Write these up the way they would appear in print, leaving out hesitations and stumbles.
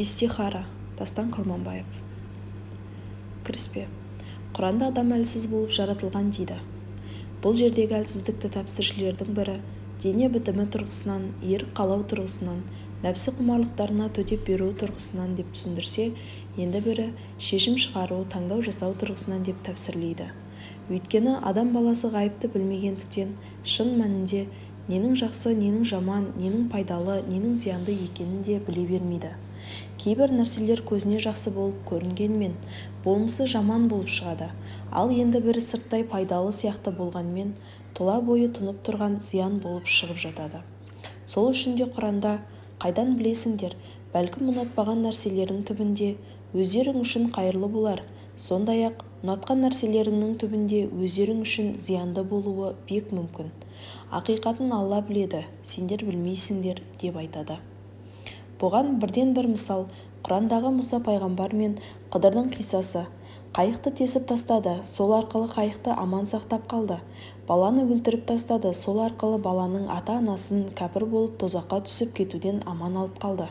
Истихара, Дастан Құрманбаев. Кіріспе. Құранда адам әлсіз болып жаратылған дейді. Бұл жердегі әлсіздікті тәпсіршілердің бірі дене бітімі тұрғысынан, ерік қалау тұрғысынан, нәпсі құмарлықтарына төтеп беру тұрғысынан деп түсіндірсе, енді бірі шешім шығару, таңдау жасау тұрғысынан деп тәпсірлейді. Өйткені адам баласы ғайыпты білмегендіктен, шын мәнінде ненің жақсы, ненің жаман, ненің пайдалы, ненің зиянды екенін де біле бермейді. Кейбір нәрселер көзіне жақсы болып көрінгенмен, болмысы жаман болып шығады. Ал енді бірі сырттай пайдалы сияқты болғанмен, тұла бойы тұнып тұрған зиян болып шығып жатады. Сол үшін де Құранда «Қайдан білесіңдер, бәлкім ұнатпаған нәрселерің түбінде өздерің үшін қайырлы болар, сондай-ақ ұнатқан нәрселеріңнің түбінде өздерің үшін зиянды болуы бек мүмкін. Ақиқатын Алла біледі, сендер білмейсіңдер» деп айтады. Бұған бірден бір мысал Құрандағы Мұса пайғамбар мен Қыдырдың қиссасы. Қайықты тесіп тастады, сол арқылы қайықты аман сақтап қалды. Баланы өлтіріп тастады, сол арқылы баланың ата-анасын кәпір болып тозаққа түсіп кетуден аман алып қалды.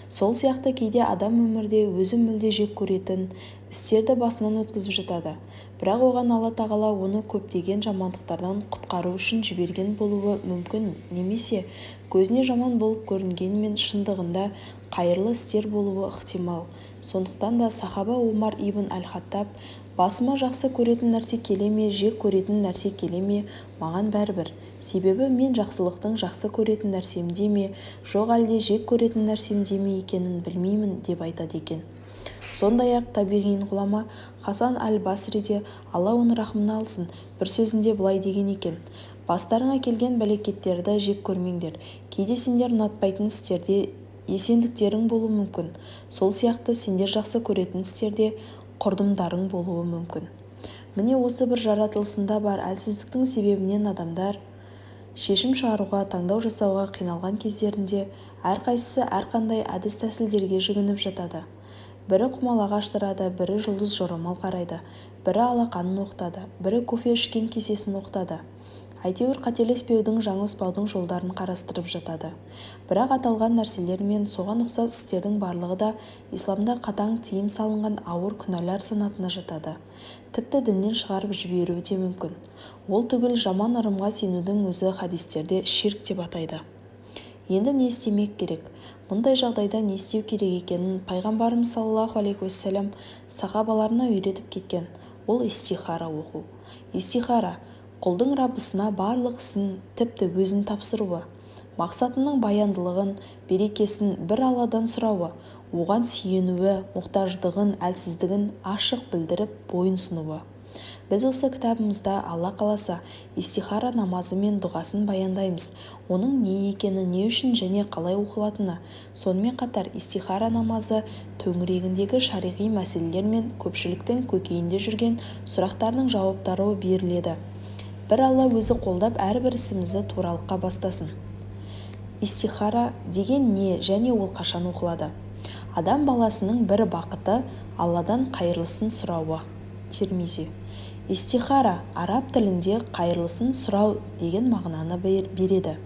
Сол сияқты кейде адам өмірде өзі мүлде жек көретін істерді басынан өткізіп жатады. Бірақ оған Алла тағала оны көптеген жамандықтардан құтқару үшін жіберген болуы мүмкін, немесе көзіне жаман болып көрінгенмен шындығында қайырлы істер болуы ықтимал. Сондықтан да сахаба Омар ибн Аль-Хаттаб «Басыма жақсы көретін нәрсе келе ме, жек көретін нәрсе келе ме, маған бәрібір. Себебі мен жақсылықтың жақсы көретін нәрсемде ме, жоқ әлде жек көретін нәрсемде ме екенін білмеймін» деп айтады екен. Сондай-ақ табиғин ғұлама Хасан Аль-Басриде, Алла оны рахымына алсын, бір сөзінде былай деген екен: «Бастарыңа келген бәлекеттерді жек көрмеңдер. Кейде сендер ұнатпайтын істерде есендіктерің болуы мүмкін. Сол сияқты сендер жақсы көретін істерде құрдымдарың болуы мүмкін». Міне осы бір жаратылысында бар әлсіздіктің себебінен адамдар шешім шығаруға, таңдау жасауға қиналған кездерінде әрқайсысы әрқандай әдіс-тәсілдерге жүгініп жатады. Бірі құмалақ аштырады, бірі жұлдыз жорамал қарайды, бірі алақанын оқытады, бірі кофе ішкен кесесін оқытады. Әйтеуір қателеспеудің, жаңылыспаудың жолдарын қарастырып жатады. Бірақ аталған нәрселер мен соған ұқсас істердің барлығы да исламда қатаң тыйым салынған ауыр күнәлар санатына жатады. Тіпті діннен шығарып жіберуі де мүмкін. Ол түгіл жаман ырымға сенудің өзі хадистерде ширк деп атайды. Енді не істемек керек? Мұндай жағдайда не істеу керек екенін пайғамбарымыз саллаллаху алейхи уассалам сахабаларына үйретіп кеткен. Ол истихара оқу. Истихара құлдың Раббысына барлық ісін, тіпті өзін тапсыруы, мақсатының баяндылығын, берекесін бір Алладан сұрауы, оған сүйенуі, мұқтаждығын, әлсіздігін ашық білдіріп бойынсынуы. Біз осы кітабымызда Алла қаласа истихара намазы мен дұғасын баяндаймыз. Оның не екені, не үшін және қалай оқылатыны, сонымен қатар истихара намазы төңірегіндегі шариғи мәселелер мен көпшіліктің көкейінде жүрген сұрақтардың жауаптары беріледі. Бір Алла өзі қолдап әрбір ісімізді туралыққа бастасын. Истихара деген не және ол қашан оқылады? Адам баласының бір бақыты Алладан қайырлысын сұрауы. Тирмизи. Истихара араб тілінде қайырлысын сұрау деген мағынаны береді.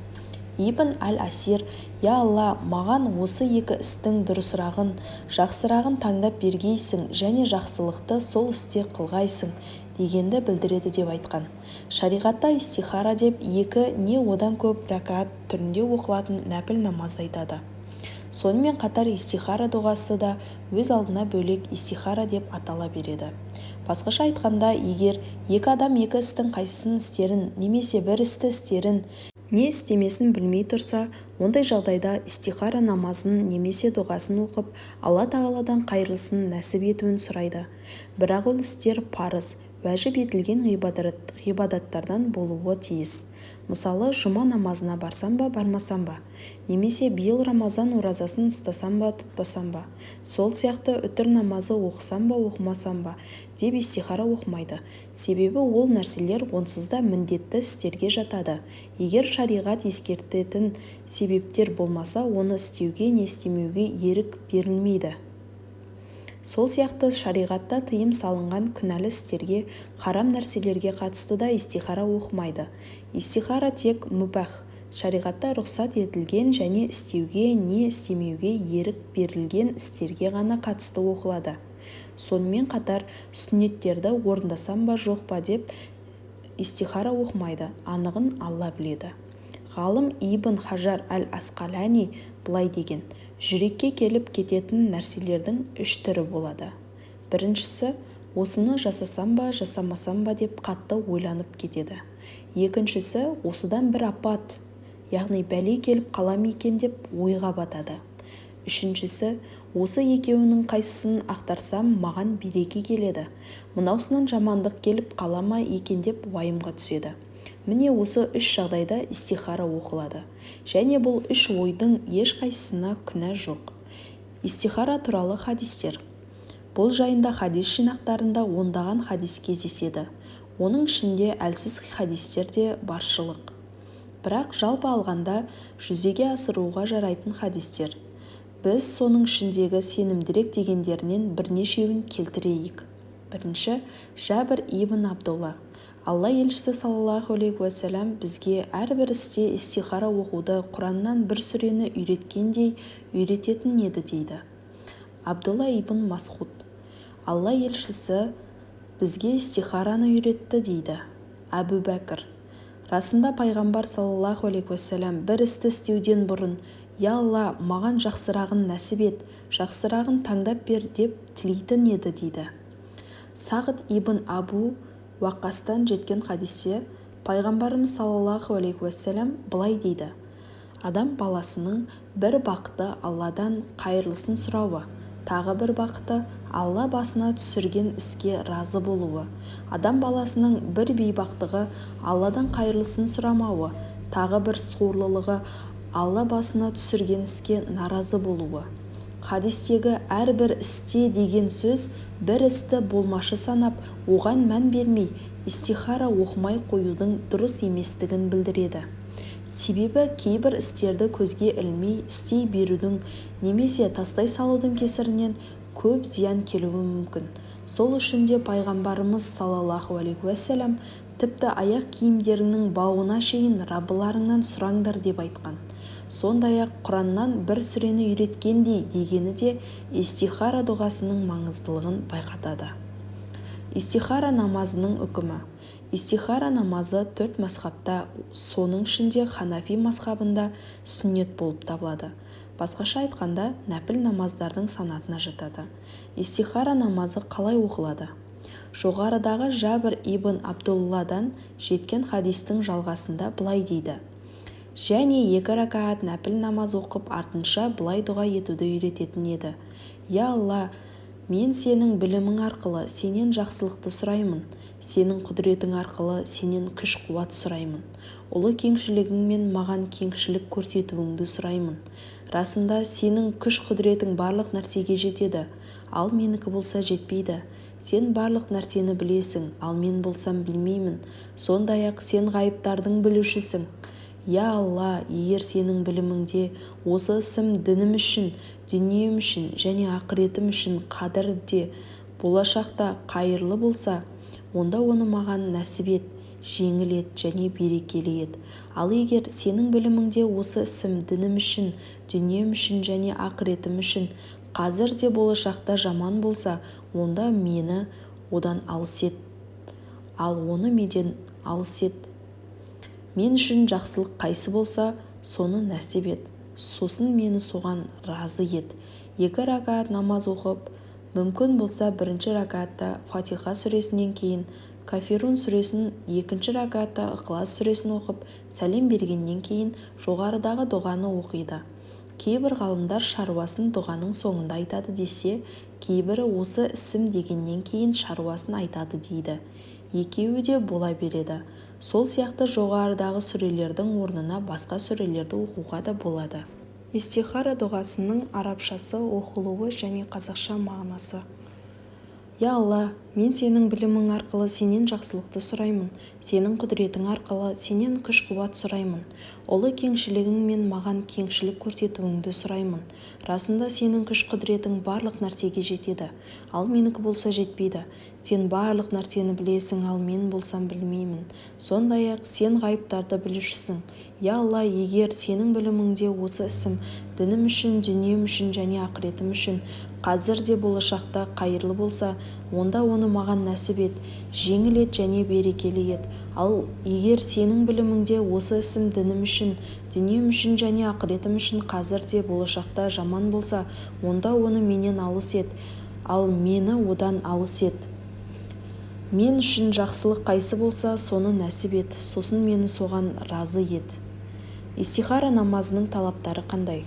Ибн Аль-Асир: «Я Алла, маған осы екі істің дұрысырағын, жақсырағын таңдап бергейсің және жақсылықты сол істе қылғайсың» дегенді білдіреді деп айтқан. Шариғатта истихара деп екі не одан көп рәкат түрінде оқылатын нәпіл намаз айтады. Сонымен қатар истихара дұғасы да өз алдына бөлек истихара деп атала береді. Басқаша айтқанда, егер екі адам екі істің қайсысын істерін немесе бір істі істерін не істемесін білмей тұрса, ондай жағдайда истихара намазын немесе дұғасын оқып, Алла тағаладан қайырлысын нәсіп етуін сұрайды. Бірақ ол істер парыз, уәжіп етілген ғибадаттардан болуы тиіс. Мысалы, жұма намазына барсам ба, бармасам ба, немесе биыл Рамазан оразасын ұстасам ба, тұтпасам ба, сол сияқты үтір намазы оқысам ба, оқымасам ба деп истихара оқымайды. Себебі ол нәрселер онсыз да міндетті істерге жатады. Егер шариғат ескертетін себептер болмаса, оны істеуге не істемеуге ерік берілмейді. Сол сияқты шариғатта тыйым салынған күнәлі істерге, харам нәрселерге қатысты да истихара оқымайды. Истихара тек мүбәх, шариғатта рұқсат етілген және істеуге не істемеуге ерік берілген істерге ғана қатысты оқылады. Сонымен қатар сүннеттерді орындасам ба жоқ па деп истихара оқымайды, анығын Алла біледі. Ғалым Ибн Хажар әл-Асқалани былай деген: жүрекке келіп кететін нәрселердің 3 түрі болады. Біріншісі, осыны жасасам ба жасамасам ба деп қатты ойланып кетеді. Екіншісі, осыдан бір апат, яғни бәле келіп қалам екен деп ойға батады. Үшіншісі, осы екеуінің қайсысын ақтарсам маған береке келеді, мынаусынан жамандық келіп қалама екен деп уайымға түседі. Міне осы 3 жағдайда истихара оқылады. Және бұл 3 ойдың ешқайсысына күнә жоқ. Истихара туралы хадистер. Бұл жайында хадис жинақтарында ондаған хадис кездеседі. Оның ішінде әлсіз хадистер де баршылық. Бірақ жалпы алғанда жүзеге асыруға жарайтын хадистер. Біз соның ішіндегі сенімдірек дегендерінен бірнешеуін келтірейік. Бірінші, Жәбір ибн Абдулла. Алла елшісі саллаллаху алейхи уассалам бізге әрбір істе истихара оқуды Құраннан бір сүрені үйреткендей үйрететін еді дейді. Абдулла ибн Масғуд. Алла елшісі бізге истихараны үйретті дейді. Әбу Бәкір. Расында пайғамбар саллаллаху алейхи уассалам бір істі істеуден бұрын: «Я Алла, маған жақсырағын нәсіп ет, жақсырағын таңдап бер» деп тілейтін еді дейді. Сағд ибн Абу Уақастан жеткен хадисте пайғамбарымыз саллаллаху алейхи уассалам былай дейді: адам баласының бір бақыты Алладан қайырлысын сұрауы, тағы бір бақыты Алла басына түсірген іске разы болуы, адам баласының бір бейбақтығы Алладан қайырлысын сұрамауы, тағы бір сорлылығы Алла басына түсірген іске наразы болуы. Хадистегі әрбір істе деген сөз бір істі болмашы санап, оған мән бермей, истихара оқымай қоюдың дұрыс еместігін білдіреді. Себебі кейбір істерді көзге ілмей істей берудің немесе тастай салудың кесірінен көп зиян келуі мүмкін. Сол үшін де пайғамбарымыз саллаллаху алейхи уассалам тіпті аяқ киімдерінің бауына шейін Раббыларыңнан сұраңдар деп айтқан. Сондай-ақ Құраннан бір сүрені үйреткендей дегені де истихара дұғасының маңыздылығын байқатады. Истихара намазының үкімі. Истихара намазы 4 мазхабта, соның ішінде Ханафи мазхабында сүннет болып табылады. Басқаша айтқанда, нәпіл намаздардың санатына жатады. Истихара намазы қалай оқылады? Жоғарыдағы Жәбір ибн Абдулладан жеткен хадистің жалғасында былай дейді: және 2 ракаат нәпіл намаз оқып артынша былай дұға етуді үйрететін еді: Я Алла, мен сенің білімің арқылы сенен жақсылықты сұраймын, сенің құдіретің арқылы сенен күш-қуат сұраймын, ұлы кеңшілігіңмен маған кеңшілік көрсетуіңді сұраймын. Расында сенің күш-құдіретің барлық нәрсеге жетеді, ал менікі болса жетпейді. Сен барлық нәрсені білесің, ал мен болсам білмеймін. Сондай-ақ сен ғайыптардың білушісің. Я Алла, егер сенің біліміңде осы ісім дінім үшін, дүнием үшін және ақыретім үшін қадірде, болашақта қайырлы болса, онда оны маған нәсіп ет, жеңіл ет және берекелі ет. Ал егер сенің біліміңде осы ісім дінім үшін, дүнием үшін және ақыретім үшін қазірде болашақта жаман болса, онда мені одан алыс ет, ал оны менен алыс ет. Мен үшін жақсылық қайсы болса, соны нәсіп ет, сосын мені соған разы ет. 2 ракаат намаз оқып, мүмкін болса бірінші ракаатта Фатиха сүресінен кейін Кафирун сүресін, екінші ракаатта Иқлас сүресін оқып, сәлем бергеннен кейін жоғарыдағы дұғаны оқиды. Кейбір ғалымдар шаруасын дұғаның соңында айтады десе, кейбірі осы ісім дегеннен кейін шаруасын айтады дейді. Екеуі де бола береді. Сол сияқты жоғарыдағы сүрелердің орнына басқа сүрелерді оқуға да болады. Истихара дұғасының арабшасы, оқылуы және қазақша мағынасы. Я Алла, Мен сенің білімің арқылы сенен жақсылықты сұраймын. Сенің құдіретің арқылы сенен күш-қуат сұраймын. Ұлы кеңшілігің мен маған кеңшілік көрсетуіңді сұраймын. Расында сенің күш-құдіретің барлық нәрсеге жетеді, ал менікі болса жетпейді. Сен барлық нәрсені білесің, ал мен болсам білмеймін. Сондай-ақ сен ғайыптарды білушісің. Я Алла, егер сенің біліміңде осы ісім дінім үшін, дүнием үшін және ақыретім үшін қазір де болашақта қайырлы болса, онда оны маған нәсіп ет, жеңіл ет және берекелі ет. Ал егер сенің біліміңде осы ісім дінім үшін, дүнием үшін және ақыретім үшін қазір де болашақта жаман болса, онда оны менен алыс ет, ал мені одан алыс ет. Мен үшін жақсылық қайсы болса, соны нәсіп ет, сосын мені соған разы ет. Истихара намазының талаптары қандай?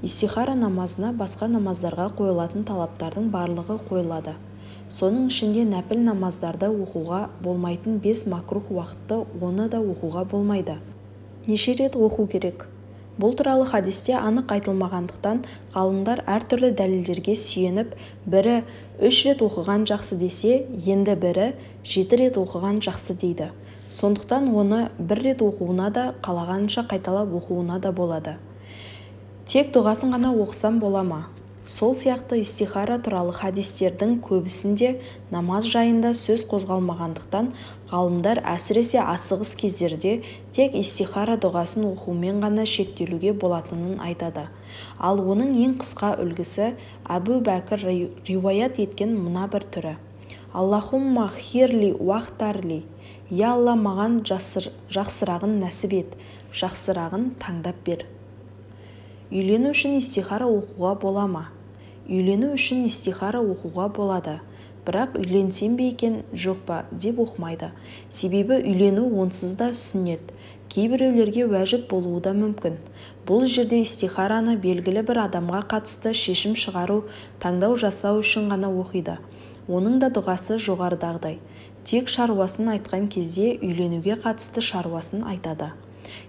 Истихара намазына басқа намаздарға қойылатын талаптардың барлығы қойылады. Соның ішінде нәпіл намаздарды оқуға болмайтын 5 макрух уақытты оны да оқуға болмайды. Неше рет оқу керек? Бұл туралы хадисте анық айтылмағандықтан, ғалымдар әртүрлі дәлелдерге сүйеніп, бірі 3 рет оқыған жақсы десе, енді бірі 7 рет оқыған жақсы дейді. Сондықтан оны 1 рет оқуына да, қалағанша қайталап оқуына да болады. Тек дұғасын ғана оқысам бола ма? Сол сияқты истихара туралы хадистердің көбісінде намаз жайында сөз қозғалмағандықтан, ғалымдар әсіресе асығыс кездерде тек истихара дұғасын оқумен ғана шектелуге болатынын айтады. Ал оның ең қысқа үлгісі Әбу Бәкір риуаят еткен мына бір түрі: Аллахумма хирли уахтарли. Я Алла, маған жақсырағын нәсіп ет, жақсырағын таңдап бер. Үйлену үшін истихара оқуға бола ма? Үйлену үшін истихара оқуға болады, бірақ үйленсем бе екен, жоқ па деп оқымайды. Себебі үйлену онсыз да сүннет, кейбіреулерге уәжіп болуы да мүмкін. Бұл жерде истихараны белгілі бір адамға қатысты шешім шығару, таңдау жасау үшін ғана оқиды. Оның да дұғасы жоғарыдағыдай. Тек шаруасын айтқан кезде үйленуге қатысты шаруасын айтады.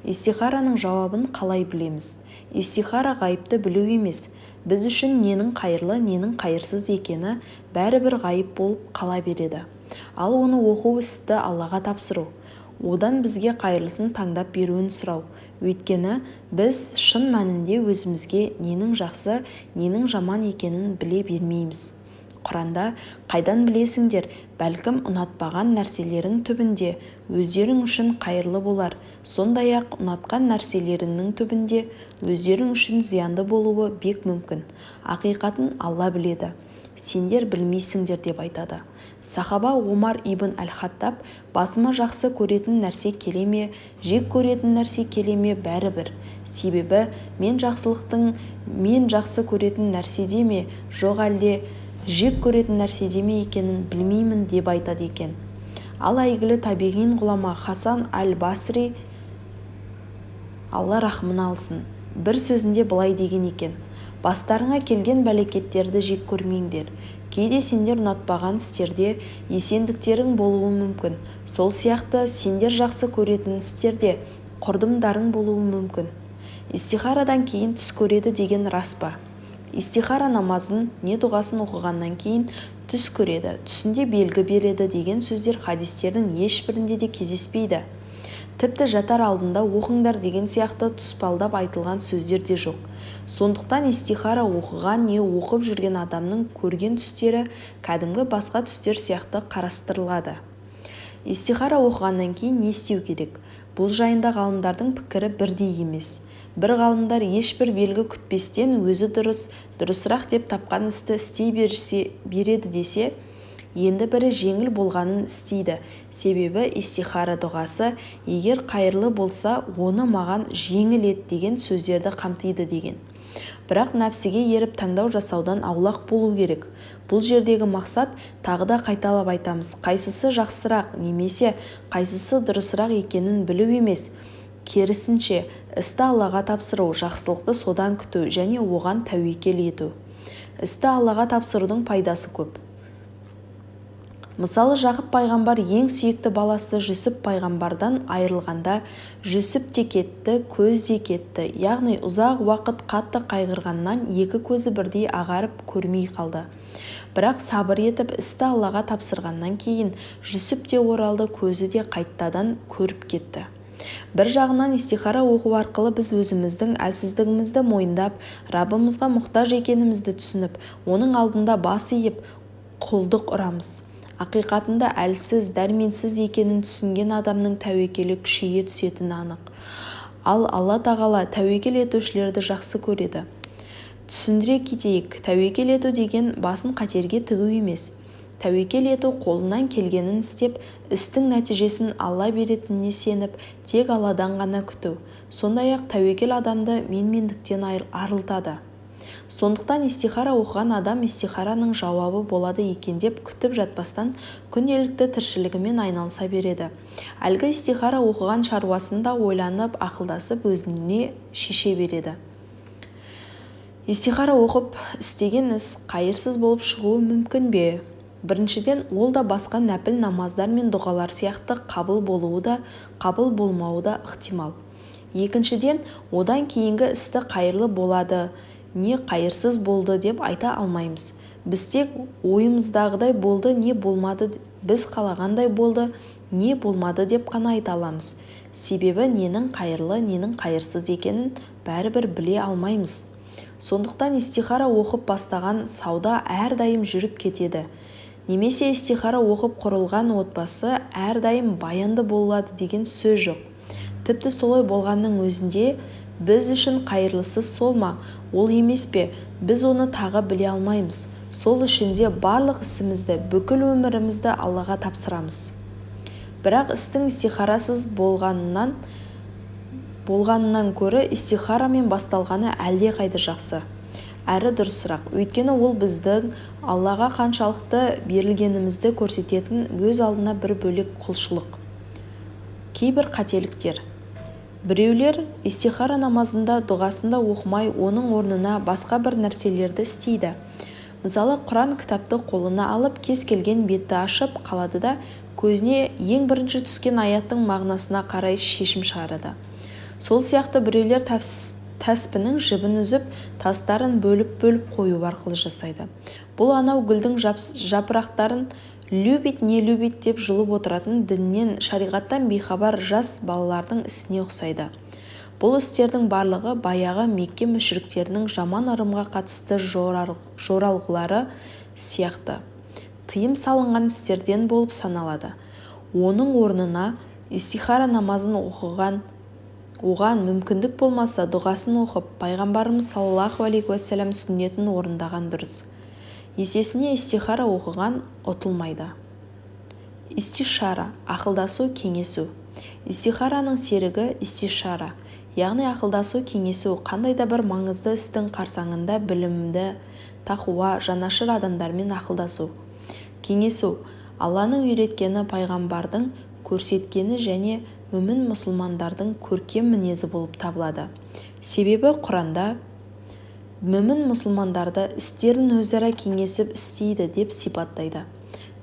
Истихараның жауабын қалай білеміз? Истихара ғайыпты білу емес. Біз үшін ненің қайырлы, ненің қайырсыз екені бәрібір ғайып болып қала береді. Ал оны оқу істі Аллаға тапсыру. Одан бізге қайырлысын таңдап беруін сұрау. Өйткені біз шын мәнінде өзімізге ненің жақсы, ненің жаман екенін біле бермейміз. Құранда қайдан білесіңдер, бәлкім ұнатпаған нәрселерің түбінде өздерің үшін қайырлы болар, сондай-ақ ұнатқан нәрселеріңнің түбінде өздерің үшін зиянды болуы бек мүмкін. Ақиқатын Алла біледі, сендер білмейсіңдер деп айтады. Сахаба Омар ибн Әл-Хаттаб: басыма жақсы көретін нәрсе келе ме, жек көретін нәрсе келе ме, бәрібір. Себебі мен жақсы көретін нәрседе ме, жоқ әлде жек көретін нәрседе ме екенін білмеймін деп айтады екен. Ал әйгілі табиғин ғұлама Хасан Аль-Басри, Алла рахмын алсын, бір сөзінде былай деген екен: бастарыңа келген бәлекеттерді жек көрмеңдер. Кейде сендер ұнатпаған істерде есендіктерің болуы мүмкін. Сол сияқты сендер жақсы көретін істерде құрдымдарың болуы мүмкін. Истихарадан кейін түс көреді деген рас па? Истихара намазын не дұғасын оқығаннан кейін түс көреді, түсінде белгі береді деген сөздер хадистердің ешбірінде де кездеспейді. Тіпті жатар алдында оқыңдар деген сияқты тұспалдап айтылған сөздер де жоқ. Сондықтан истихара оқыған не оқып жүрген адамның көрген түстері кәдімгі басқа түстер сияқты қарастырылады. Истихара оқығаннан кейін не істеу керек? Бұл жайында ғалымдардың пікірі бірдей емес. Бір ғалымдар ешбір белгі күтпестен өзі дұрысырақ деп тапқан істі істей береді десе, енді бірі жеңіл болғанын істейді. Себебі истихара дұғасы егер қайырлы болса, оны маған жеңіл ет деген сөздерді қамтиды деген. Бірақ нәпсіге еріп таңдау жасаудан аулақ болу керек. Бұл жердегі мақсат, тағы да қайталап айтамыз, қайсысы жақсырақ немесе қайсысы дұрысырақ екенін білу емес. Керісінше, істі Аллаға тапсыру, жақсылықты содан күту және оған тәуекел ету. Істі Аллаға тапсырудың пайдасы көп. Мысалы Жақып пайғамбар ең сүйікті баласы Жүсіп пайғамбардан айырылғанда Жүсіп те кетті, көз де кетті, яғни ұзақ уақыт қатты қайғырғаннан екі көзі бірдей ағарып көрмей қалды. Бірақ сабыр етіп істі Аллаға тапсырғаннан кейін Жүсіп те оралды, көзі де қайтадан көріп кетті. Бір жағынан истихара оқу арқылы біз өзіміздің әлсіздігімізді мойындап, Раббымызға мұқтаж екенімізді түсініп, оның алдында бас иіп құлдық ұрамыз. Ақиқатында әлсіз, дәрменсіз екенін түсінген адамның тәуекелі күшейе түсетіні анық. Ал Алла тағала тәуекел етушілерді жақсы көреді. Түсіндіре кетейік, тәуекел ету деген басын қатерге тігу емес. Тәуекел ету қолынан келгенін істеп, істің нәтижесін Алла беретініне сеніп, тек Алладан ғана күту. Сондай-ақ тәуекел адамды менмендіктен арылтады. Сондықтан истихара оқыған адам истихараның жауабы болады екен деп күтіп жатпастан күнделікті тіршілігімен айналыса береді. Әлгі истихара оқыған шаруасында ойланып, ақылдасып өзіне шеше береді. Истихара оқып істеген іс қайырсыз болып шығуы мүмкін бе? Біріншіден, ол да басқа нәпіл намаздар мен дұғалар сияқты қабыл болуы да, қабыл болмауы да ықтимал. Екіншіден, одан кейінгі істі қайырлы болады, не қайырсыз болды деп айта алмаймыз. Біз тек ойымыздағыдай болды, не болмады, біз қалағандай болды, не болмады деп қана айта аламыз. Себебі ненің қайырлы, ненің қайырсыз екенін бәрібір біле алмаймыз. Сондықтан истихара оқып бастаған сауда әрдайым жүріп кетеді. Немесе истихара оқып құрылған отбасы әрдайым баянды болады деген сөз жоқ. Тіпті солай болғанның өзінде біз үшін қайырлысы сол ма, ол емес пе, біз оны тағы біле алмаймыз. Сол үшін де барлық ісімізді, бүкіл өмірімізді Аллаға тапсырамыз. Бірақ істің истихарасыз болғанынан көрі истихарамен басталғаны әлде қайда жақсы. Әрі дұрысырақ, өйткені ол біздің Аллаға қаншалықты берілгенімізді көрсететін өз алдына бір бөлек құлшылық. Кейбір қателіктер. Біреулер истихара намазында, дұғасында оқымай, оның орнына басқа бір нәрселерді істейді. Мысалы, Құран кітапты қолына алып, кез келген бетті ашып қалады да, көзіне ең бірінші түскен аяттың мағынасына қарай шешім шығарады. Сол сияқты біреулер тәспінің жібін үзіп, тастарын бөліп қою арқылы жасайды. Бұл анау гүлдің жапырақтарын любит, не любит деп жұлып отыратын діннен, шариғаттан бейхабар жас балалардың ісіне ұқсайды. Бұл істердің барлығы баяғы Мекке мүшриктерінің жаман ырымға қатысты жоралғылары сияқты тыйым салынған істерден болып саналады. Оның орнына истихара намазын оған мүмкіндік болмаса, дұғасын оқып, пайғамбарымыз саллаллаху алейхи уассалам сүннетін орындаған дұрыс. Есесіне истихара оқыған ұтылмайды. Истишара, ақылдасу, кеңесу. Истихараның серігі истишара, яғни ақылдасу, кеңесу, қандай да бір маңызды істің қарсаңында білімді, тақуа, жанашыр адамдармен ақылдасу. Кеңесу, Алланың үйреткені, пайғамбардың көрсеткені және мүмін мұсылмандардың көркем мінезі болып табылады. Себебі Құранда мүмін мұсылмандарды істерін өзара кеңесіп істейді деп сипаттайды.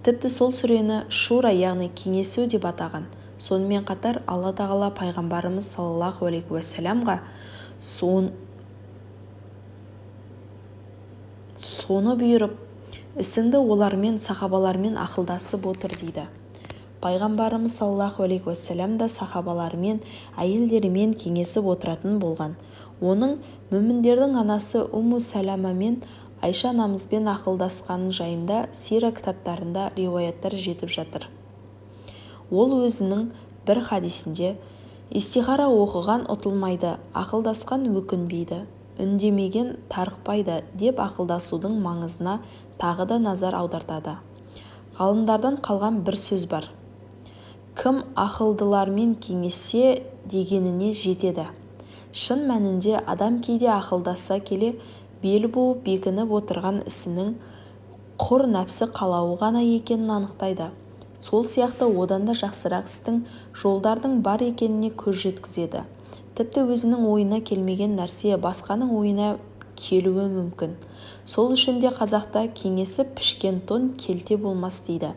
Тіпті сол сүрені шура, яғни кеңесу деп атаған. Сонымен қатар Алла тағала пайғамбарымыз саллаллаху алейхи уассаламға соны бұйырып, ісіңді олармен, сахабалармен ақылдасып отыр дейді. Пайғамбарымыз саллаллаху алейхи уассалам да сахабаларымен, әйелдерімен кеңесіп отыратын болған. Оның мүміндердің анасы Умму Сәлама мен Айша анамызбен ақылдасқаны жайында сира кітаптарында риуаяттар жетіп жатыр. Ол өзінің бір хадисінде истихара оқыған ұтылмайды, ақылдасқан өкінбейді, үндемеген тарықпайды деп ақылдасудың маңызына тағы да назар аудартады. Ғалымдардан қалған бір сөз бар. Кім ақылдылармен кеңессе дегеніне жетеді. Шын мәнінде адам кейде ақылдаса келе бел буып бекініп отырған ісінің құр нәпсі қалауы ғана екенін анықтайды. Сол сияқты одан да жақсырақ істің, жолдардың бар екеніне көз жеткізеді. Тіпті өзінің ойына келмеген нәрсе басқаның ойына келуі мүмкін. Сол үшін де қазақта кеңесіп пішкен тон келте болмас дейді.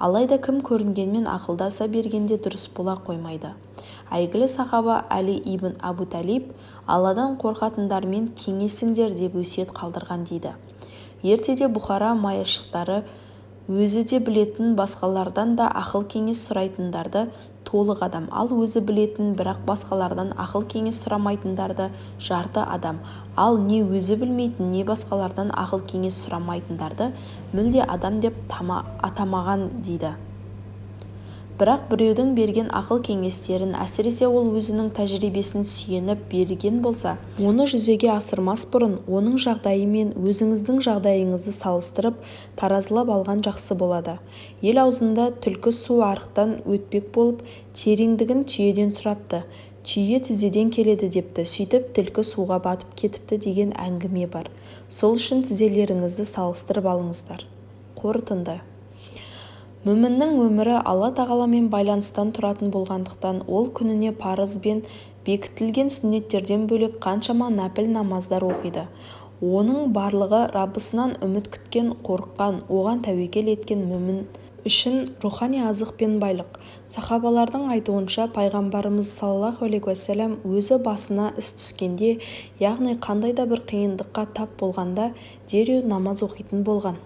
Алайда кім көрінгенмен ақылдаса бергенде дұрыс бола қоймайды. Әйгілі сахаба Әли ибн Абу Талиб Алладан қорқатындармен кеңесіңдер деп өсиет қалдырған дейді. Ертеде Бұхара майыршықтары өзі де білетін басқалардан да ақыл-кеңес сұрайтындарды толық адам, ал өзі білетін бірақ басқалардан ақыл-кеңес сұрамайтындарды жарты адам, ал не өзі білмейтін, не басқалардан ақыл-кеңес сұрамайтындарды мүлде адам деп атамаған дейді. Бірақ біреудің берген ақыл-кеңестерін, әсіресе ол өзінің тәжірибесін сүйеніп берген болса, оны жүзеге асырмас бұрын оның жағдайы мен өзіңіздің жағдайыңызды салыстырып, таразылап алған жақсы болады. Ел аузында түлкі су арықтан өтпек болып, тереңдігін түйеден сұрапты. Түйе тізеден келеді депті, сөйтіп түлкі суға батып кетіпті деген әңгіме бар. Сол үшін тізелеріңізді салыстырып алыңыздар. Қорытынды. Мүміннің өмірі Алла тағаламен байланыстан тұратын болғандықтан, ол күніне парыз бен бекітілген сүннеттерден бөлек қаншама нәпіл намаздар оқиды. Оның барлығы Раббысынан үміт күткен, қорыққан, оған тәуекел еткен мүмін үшін рухани азық пен байлық. Сахабалардың айтуынша, пайғамбарымыз саллаллаху алейхи уассалам өзі басына іс түскенде, яғни қандай да бір қиындыққа тап болғанда, дереу намаз оқитын болған.